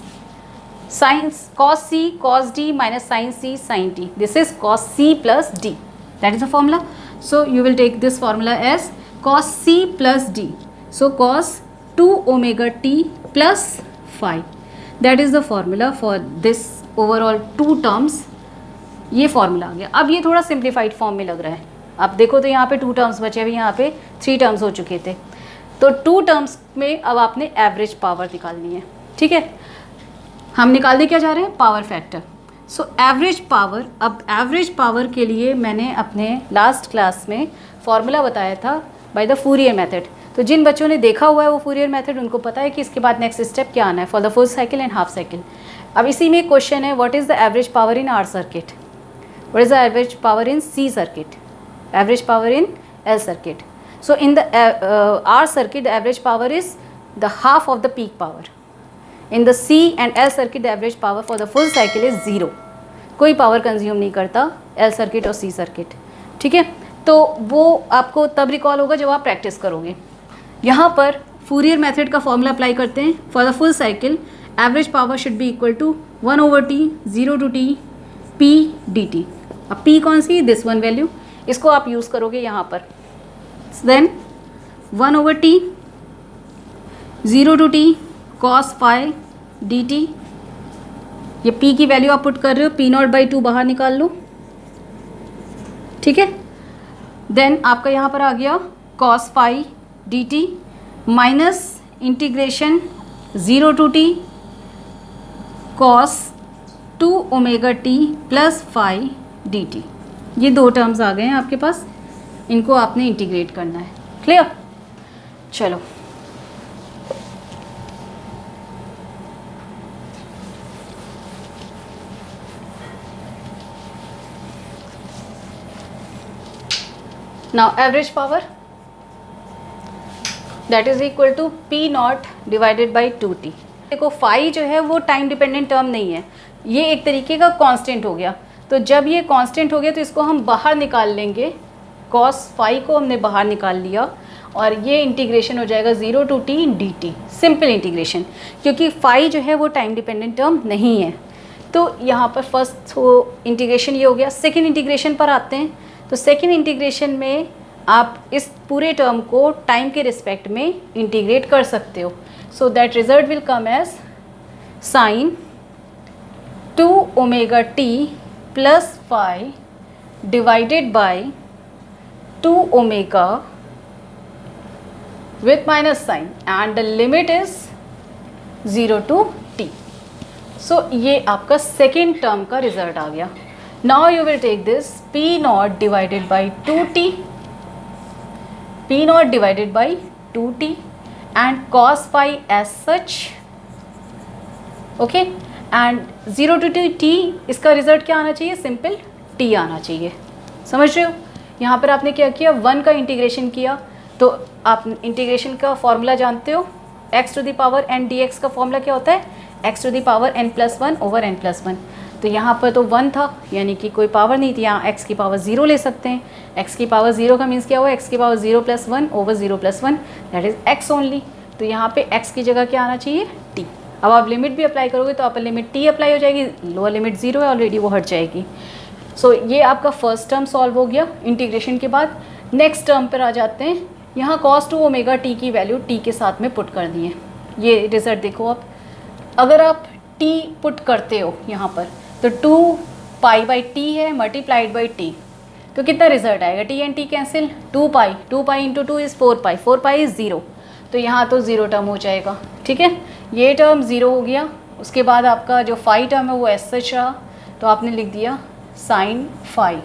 sine cos c cos d minus sine c sine d, this is cos c plus d, that is the formula. So you will take this formula as cos c plus d, so cos 2 omega t plus 5, that is the formula for this overall 2 terms, ये formula आ गया। अब ये थोड़ा simplified form में लग रहा है, आप देखो तो यहाँ पे 2 टर्म्स बचे, अभी यहाँ पे 3 टर्म्स हो चुके थे, तो 2 टर्म्स में अब आपने एवरेज पावर निकालनी है, ठीक है। हम निकालने क्या जा रहे हैं, power factor. So average power, अब एवरेज पावर के लिए मैंने अपने लास्ट क्लास में फॉर्मूला बताया था बाय द फूरियर मेथड, तो जिन बच्चों ने देखा हुआ है वो फूरियर मेथड, उनको पता है कि इसके बाद नेक्स्ट स्टेप क्या आना है for the full cycle and half cycle. अब इसी में एक क्वेश्चन है, what is the average power in R circuit, what is the average power in C circuit, average power in L circuit. So in the R circuit the average power is the half of the peak power. In the C and L circuit the average power for the full cycle is 0. कोई power consume नहीं करता L circuit और C circuit, ठीक है। तो वो आपको तब रिकॉल होगा जब आप प्रैक्टिस करोगे। यहाँ पर फूरियर मेथड का फॉर्मूला अप्लाई करते हैं। For the full cycle average power should be equal to 1/t 0 to t p dt। अब p कौन सी, दिस वन वैल्यू, इसको आप यूज़ करोगे यहाँ पर। Then 1/t 0 to t cos phi dt, ये p की वैल्यू आप पुट कर रहे हो, p0/2 बाहर निकाल लो, ठीक है। देन आपका यहाँ पर आ गया cos phi dt minus integration 0 to t cos 2ωt plus phi dt। ये दो टर्म्स आ गए हैं आपके पास, इनको आपने इंटीग्रेट करना है। क्लियर? चलो now average power that is equal to P0 divided by 2t। देखो फाई जो है वो टाइम डिपेंडेंट टर्म नहीं है, ये एक तरीके का कांस्टेंट हो गया। तो जब ये कांस्टेंट हो गया तो इसको हम बाहर निकाल लेंगे, cos फाई को हमने बाहर निकाल लिया और ये इंटीग्रेशन हो जाएगा 0 to t dt, simple integration, क्योंकि फाई जो है वो टाइम डिपेंडेंट टर्म नहीं है। तो यहाँ पर फर्स्ट इंटीग्रेशन ये हो गया। सेकेंड इंटीग्रेशन पर आते हैं। तो सेकेंड इंटीग्रेशन में आप इस पूरे टर्म को टाइम के रिस्पेक्ट में इंटीग्रेट कर सकते हो। So that result will come as sine 2ωt plus phi divided by 2ω with minus sign and the limit is 0 to t. So ये आपका सेकेंड टर्म का रिजल्ट आ गया। Now you will take this P0 divided by 2t, P0 divided by 2t and cos phi as such, okay, and 0 to t, इसका result क्या आना चाहिए, simple t आना चाहिए। समझ रहे हो? यहाँ पर आपने क्या किया, 1 का इंटीग्रेशन किया। तो आप इंटीग्रेशन का फॉर्मूला जानते हो, x to the power n dx का फॉर्मूला क्या होता है, x to the power n+1 over n+1। तो यहाँ पर तो 1 था, यानी कि कोई पावर नहीं थी, यहाँ x की पावर 0 ले सकते हैं। x की पावर 0 का मीन्स क्या हुआ, x की power 0 + 1 over 0 + 1 that is x only. तो यहाँ पे x की जगह क्या आना चाहिए, t। अब आप लिमिट भी अप्लाई करोगे तो अपर लिमिट t अप्लाई हो जाएगी, लोअर लिमिट 0 है ऑलरेडी, वो हट जाएगी। सो ये आपका फर्स्ट टर्म सॉल्व हो गया इंटीग्रेशन के बाद। नेक्स्ट टर्म पर आ जाते हैं। यहाँ cos 2ωt की वैल्यू t के साथ में पुट कर दिए। ये रिजल्ट देखो आप, अगर आप t पुट करते हो यहाँ पर तो 2π/t है मल्टीप्लाइड बाई t, तो कितना रिजल्ट आएगा, t and t cancel, 2π × 2 is 4π, 4π is 0, तो यहाँ तो 0 टर्म हो जाएगा, ठीक है। ये टर्म 0 हो गया। उसके बाद आपका जो फाई टर्म है वो एस सच रहा, तो आपने लिख दिया साइन फाई।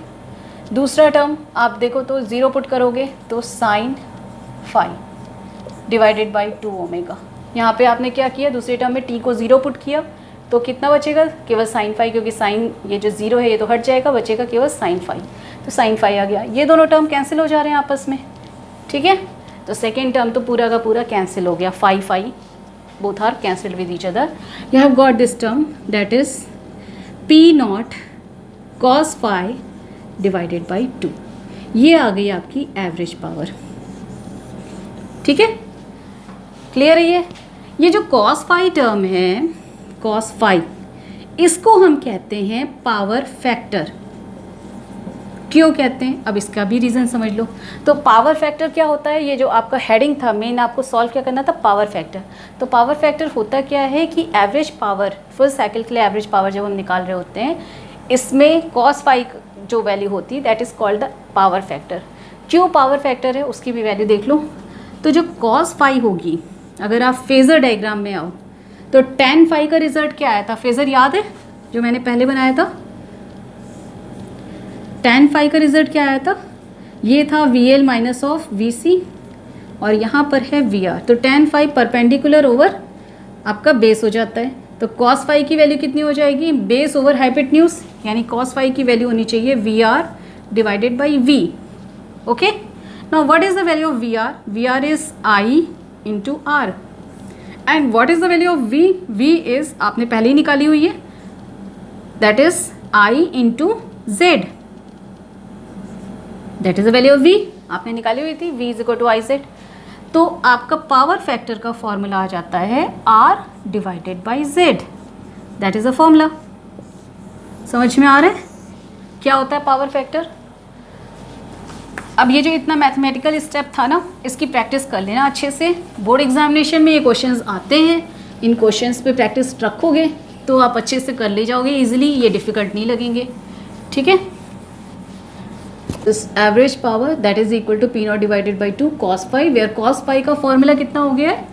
दूसरा टर्म आप देखो तो 0 पुट करोगे तो साइन फाई डिवाइडेड बाई 2ω। यहाँ पे आपने क्या किया, दूसरे टर्म में t को 0 पुट किया तो कितना बचेगा, केवल साइन फाई, क्योंकि साइन ये जो 0 है ये तो हट जाएगा, बचेगा केवल साइन फाई। तो साइन फाई आ गया। ये दोनों टर्म कैंसिल हो जा रहे हैं आपस में, ठीक है। तो सेकेंड टर्म तो पूरा का पूरा कैंसिल हो गया, phi both are cancelled with each other. You have got this term that is P0 cos phi divided by 2। ये आ गई आपकी एवरेज पावर, ठीक है। क्लियर है? ये जो cos phi टर्म है, cos phi, इसको हम कहते हैं पावर फैक्टर। क्यों कहते हैं, अब इसका भी रीज़न समझ लो। तो पावर फैक्टर क्या होता है, ये जो आपका हेडिंग था मेन, आपको सॉल्व क्या करना था, पावर फैक्टर। तो पावर फैक्टर होता क्या है कि एवरेज पावर, फुल साइकिल के लिए एवरेज पावर जब हम निकाल रहे होते हैं, इसमें cos phi जो वैल्यू होती है that is called the power factor. क्यों पावर फैक्टर है उसकी भी वैल्यू देख लो। तो जो cos phi होगी, अगर आप फेज़र डायग्राम में आओ तो tan phi का रिजल्ट क्या आया था, फेज़र याद है जो मैंने पहले बनाया था, tan phi का रिजल्ट क्या आया था, ये था VL माइनस ऑफ VC और यहाँ पर है वी आर, तो tan phi परपेंडिकुलर ओवर आपका बेस हो जाता है। तो cos phi की वैल्यू कितनी हो जाएगी, बेस ओवर हाइपोटेन्यूज, यानी cos phi की वैल्यू होनी चाहिए we R divided by V. Okay, now what is the value of V R? V R is I into R, and what is the value of V? V is आपने पहले ही निकाली हुई है, that is I into Z, that is the value of V, आपने निकाली हुई थी, v is equal to I Z. तो आपका पावर फैक्टर का फॉर्मूला आ जाता है r divided by z, that is a formula. समझ में आ रहा है क्या होता है पावर फैक्टर? अब ये जो इतना मैथमेटिकल स्टेप था ना, इसकी प्रैक्टिस कर लेना अच्छे से। बोर्ड एग्जामिनेशन में ये क्वेश्चंस आते हैं, इन क्वेश्चंस पे प्रैक्टिस रखोगे तो आप अच्छे से कर ले जाओगे इजीली, ये डिफ़िकल्ट नहीं लगेंगे। ठीक है, this average power that is equal to P naught divided by 2 cos phi, where cos phi का फॉर्मूला कितना हो गया है,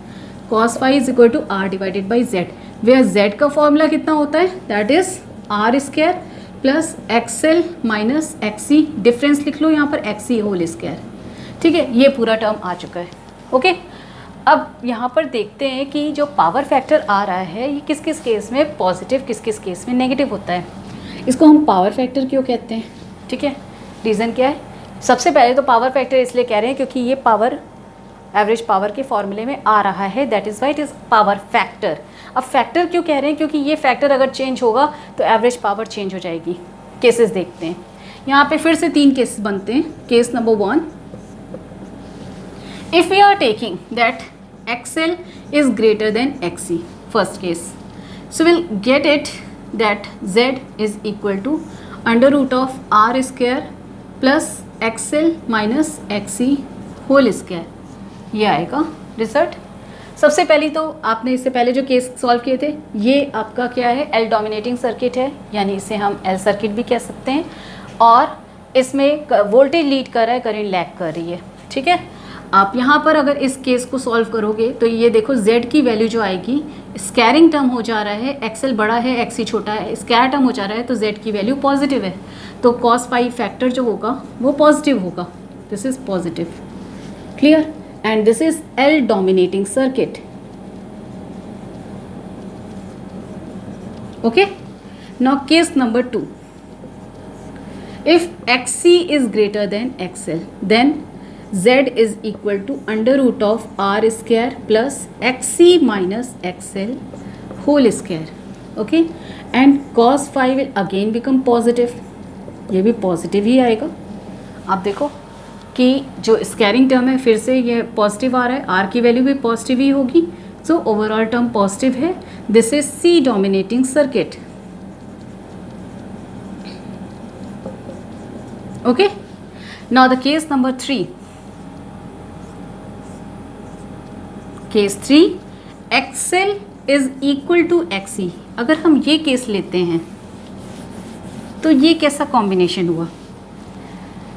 cos phi is equal to r divided by z, where z का फॉर्मूला कितना होता है, that is r square plus XL minus XC, difference लिख लो यहाँ पर एक्सी होल स्क्वायर। ठीक है, ये पूरा टर्म आ चुका है। ओके, अब यहाँ पर देखते हैं कि जो पावर फैक्टर आ रहा है ये किस किस केस में पॉजिटिव, किस किस केस में नेगेटिव होता है। इसको हम पावर फैक्टर क्यों कहते हैं? ठीक है, रीज़न क्या है? सबसे पहले तो पावर फैक्टर इसलिए कह रहे हैं क्योंकि ये पावर एवरेज पावर के फॉर्मूले में आ रहा है, that is why it is power factor. अब फैक्टर क्यों कह रहे हैं? क्योंकि ये फैक्टर अगर चेंज होगा तो एवरेज पावर चेंज हो जाएगी। केसेस देखते हैं, यहाँ पे फिर से 3 केसेस बनते हैं। Case number 1, if we are taking that XL is greater than XC, first case, so will get it that Z is equal to under root of R square plus XL minus XC whole square, ये आएगा result. सबसे पहली तो आपने इससे पहले जो case solve किए थे, ये आपका क्या है, एल डोमिनेटिंग सर्किट है, यानी इसे हम एल सर्किट भी कह सकते हैं, और इसमें वोल्टेज लीड कर रहा है, करंट लैग कर रही है। ठीक है, आप यहाँ पर अगर इस केस को सॉल्व करोगे तो ये देखो Z की वैल्यू जो आएगी, स्क्वायरिंग टर्म हो जा रहा है, एक्सएल बड़ा है एक्सी छोटा है, स्क्वायर टर्म हो जा रहा है, तो Z की वैल्यू पॉजिटिव है, तो cos phi फैक्टर जो होगा वो पॉजिटिव होगा, this is positive. Clear? And this is L dominating circuit. Okay, now case number 2, if XC is greater than XL, then Z is equal to under root of R square plus XC minus XL whole square. Okay, and cos phi will again become positive. ये भी positive ही आएगा। आप देखो कि जो squaring term है फिर से ये पॉजिटिव आ रहा है, R की वैल्यू भी पॉजिटिव ही होगी, सो ओवरऑल टर्म पॉजिटिव है। This is C dominating circuit. Okay, now the case number 3, case 3, XL is equal to XC. अगर हम ये केस लेते हैं तो ये कैसा कॉम्बिनेशन हुआ,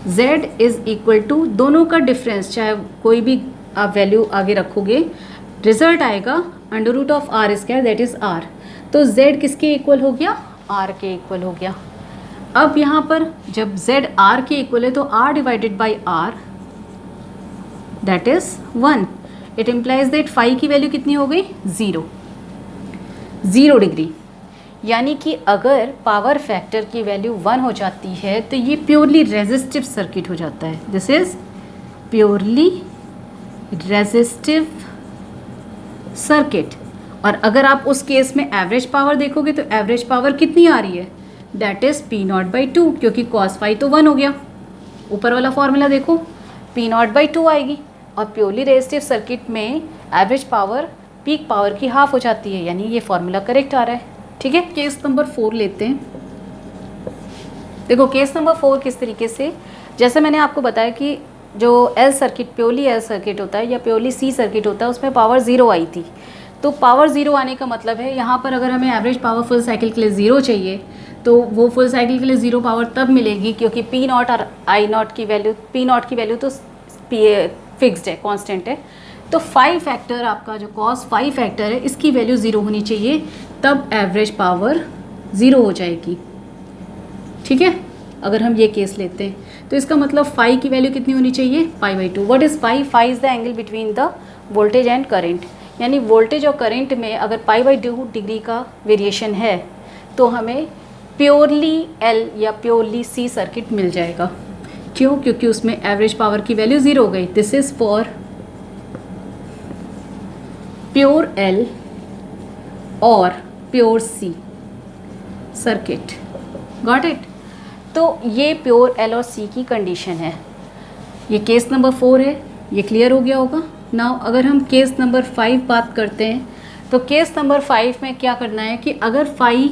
Z इज इक्वल टू, दोनों का डिफरेंस चाहे कोई भी आप वैल्यू आगे रखोगे, रिजल्ट आएगा under root of R square, that is R। तो Z किसके इक्वल हो गया, R के इक्वल हो गया। अब यहाँ पर जब Z R के इक्वल है तो R divided by R, that is 1। It implies that phi की वैल्यू कितनी हो गई, 0 डिग्री। यानी कि अगर पावर फैक्टर की वैल्यू 1 हो जाती है तो ये प्योरली रेजिस्टिव सर्किट हो जाता है। This is purely resistive circuit. और अगर आप उस केस में एवरेज पावर देखोगे तो एवरेज पावर कितनी आ रही है, that is P not by 2, क्योंकि cos phi तो 1 हो गया। ऊपर वाला फॉर्मूला देखो, P नॉट बाई 2 आएगी, और प्योरली रेजिस्टिव सर्किट में एवरेज पावर पीक पावर की हाफ हो जाती है, यानी ये फॉर्मूला करेक्ट आ रहा है। ठीक है, केस नंबर 4 लेते हैं। देखो केस नंबर 4 किस तरीके से, जैसे मैंने आपको बताया कि जो L circuit purely L circuit होता है या प्योरली सी सर्किट होता है, उसमें पावर 0 आई थी। तो पावर 0 आने का मतलब है यहाँ पर अगर हमें एवरेज पावर फुल साइकिल के लिए 0 चाहिए तो वो फुल साइकिल के लिए 0 पावर तब मिलेगी क्योंकि P नॉट और I नॉट की वैल्यू, P नॉट की वैल्यू तो फिक्स्ड है, कांस्टेंट है। तो फाई फैक्टर आपका जो cos phi फैक्टर है इसकी वैल्यू 0 होनी चाहिए, तब एवरेज पावर 0 हो जाएगी। ठीक है, अगर हम ये केस लेते हैं तो इसका मतलब फाई की वैल्यू कितनी होनी चाहिए, π/2। What is phi? Phi is the angle between the voltage and current, यानी वोल्टेज और करंट में अगर π/2 डिग्री का वेरिएशन है तो हमें प्योरली एल या प्योरली सी सर्किट मिल जाएगा। क्यों? क्योंकि उसमें एवरेज पावर की वैल्यू 0 हो गई। This is for pure L और pure C circuit. Got it? तो ये प्योर एल और सी की कंडीशन है। ये केस नंबर 4 है, ये क्लियर हो गया होगा। नाउ अगर हम केस नंबर 5 बात करते हैं तो केस नंबर 5 में क्या करना है कि अगर फाई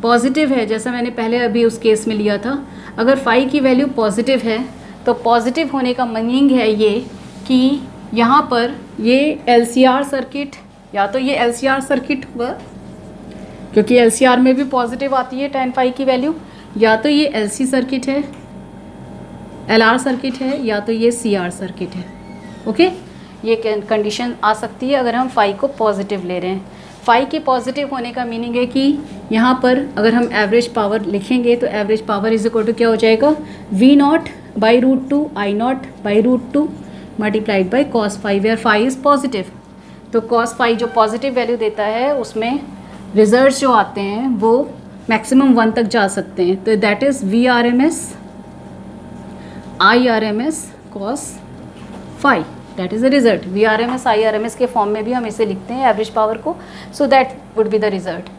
पॉजिटिव है, जैसा मैंने पहले अभी उस केस में लिया था, अगर फाई की वैल्यू पॉजिटिव है तो पॉजिटिव होने का मीनिंग है ये कि यहाँ पर ये LCR सर्किट, या तो ये LCR सर्किट हुआ क्योंकि LCR में भी पॉजिटिव आती है tan फाई की वैल्यू, या तो ये LC सर्किट है, LR सर्किट है, या तो ये CR सर्किट है। ओके, ये कंडीशन आ सकती है अगर हम फाई को पॉजिटिव ले रहे हैं। फाई के पॉजिटिव होने का मीनिंग है कि यहाँ पर अगर हम एवरेज पावर लिखेंगे तो average power is equal to क्या हो जाएगा, V0/√2 I0/√2 multiplied by cos phi, where phi is positive. तो कॉस फाई जो पॉजिटिव वैल्यू देता है उसमें रिजल्ट जो आते हैं वो मैक्सिमम 1 तक जा सकते हैं। तो that is VRMS IRMS cos phi, that is the result. VRMS IRMS के फॉर्म में भी हम इसे लिखते हैं एवरेज पावर को, so that would be the result.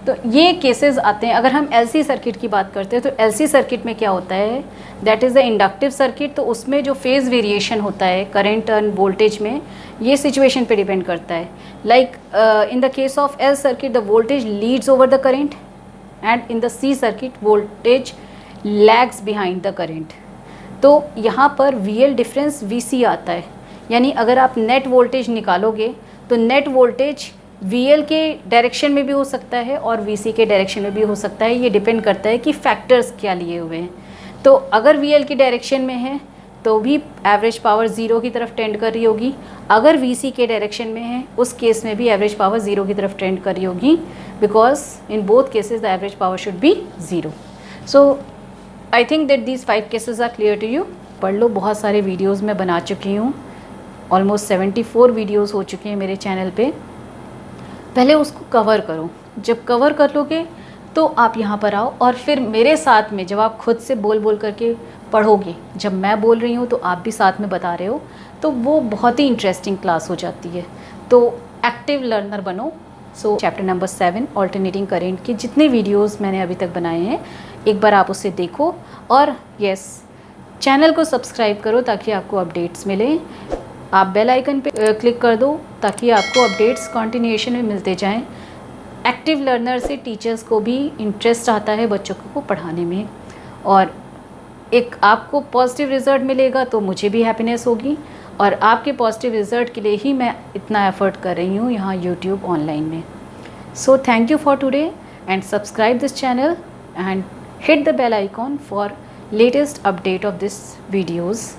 तो ये केसेस आते हैं। अगर हम LC सर्किट की बात करते हैं तो LC सर्किट में क्या होता है, that is the inductive circuit. तो उसमें जो फेज़ वेरिएशन होता है करंट एंड वोल्टेज में, ये सिचुएशन पे डिपेंड करता है। Like in the case of L circuit the voltage leads over the current and in the C circuit voltage lags behind the current. तो यहाँ पर VL डिफरेंस VC आता है, यानी अगर आप नेट वोल्टेज निकालोगे तो नेट वोल्टेज VL के डायरेक्शन में भी हो सकता है और VC के डायरेक्शन में भी हो सकता है। ये डिपेंड करता है कि फैक्टर्स क्या लिए हुए हैं। तो अगर VL की डायरेक्शन में है तो भी एवरेज पावर 0 की तरफ टेंड कर रही होगी, अगर VC के डायरेक्शन में है उस केस में भी एवरेज पावर 0 की तरफ टेंड कर रही होगी, because in both cases the average power should be 0। So I think that these 5 cases are clear to you. पढ़ लो, बहुत सारे वीडियोज़ मैं बना चुकी हूँ, ऑलमोस्ट 74 वीडियोज़ हो चुके हैं मेरे चैनल पे। पहले उसको कवर करो, जब कवर कर लोगे तो आप यहाँ पर आओ और फिर मेरे साथ में जब आप खुद से बोल बोल करके पढ़ोगे, जब मैं बोल रही हूँ तो आप भी साथ में बता रहे हो, तो वो बहुत ही इंटरेस्टिंग क्लास हो जाती है। तो एक्टिव लर्नर बनो। सो चैप्टर नंबर 7 ऑल्टरनेटिंग करंट के जितने वीडियोज़ मैंने अभी तक बनाए हैं एक बार आप उसे देखो, और यस, चैनल को सब्सक्राइब करो ताकि आपको अपडेट्स मिलें। आप बेल आइकन पे क्लिक कर दो ताकि आपको अपडेट्स कंटिन्यूएशन में मिलते जाएं। एक्टिव लर्नर से टीचर्स को भी इंटरेस्ट आता है बच्चों को पढ़ाने में, और एक आपको पॉजिटिव रिज़ल्ट मिलेगा तो मुझे भी हैप्पीनेस होगी, और आपके पॉजिटिव रिज़ल्ट के लिए ही मैं इतना एफर्ट कर रही हूँ यहाँ यूट्यूब ऑनलाइन में। So thank you for today and subscribe this channel and hit the bell icon for latest update of this videos.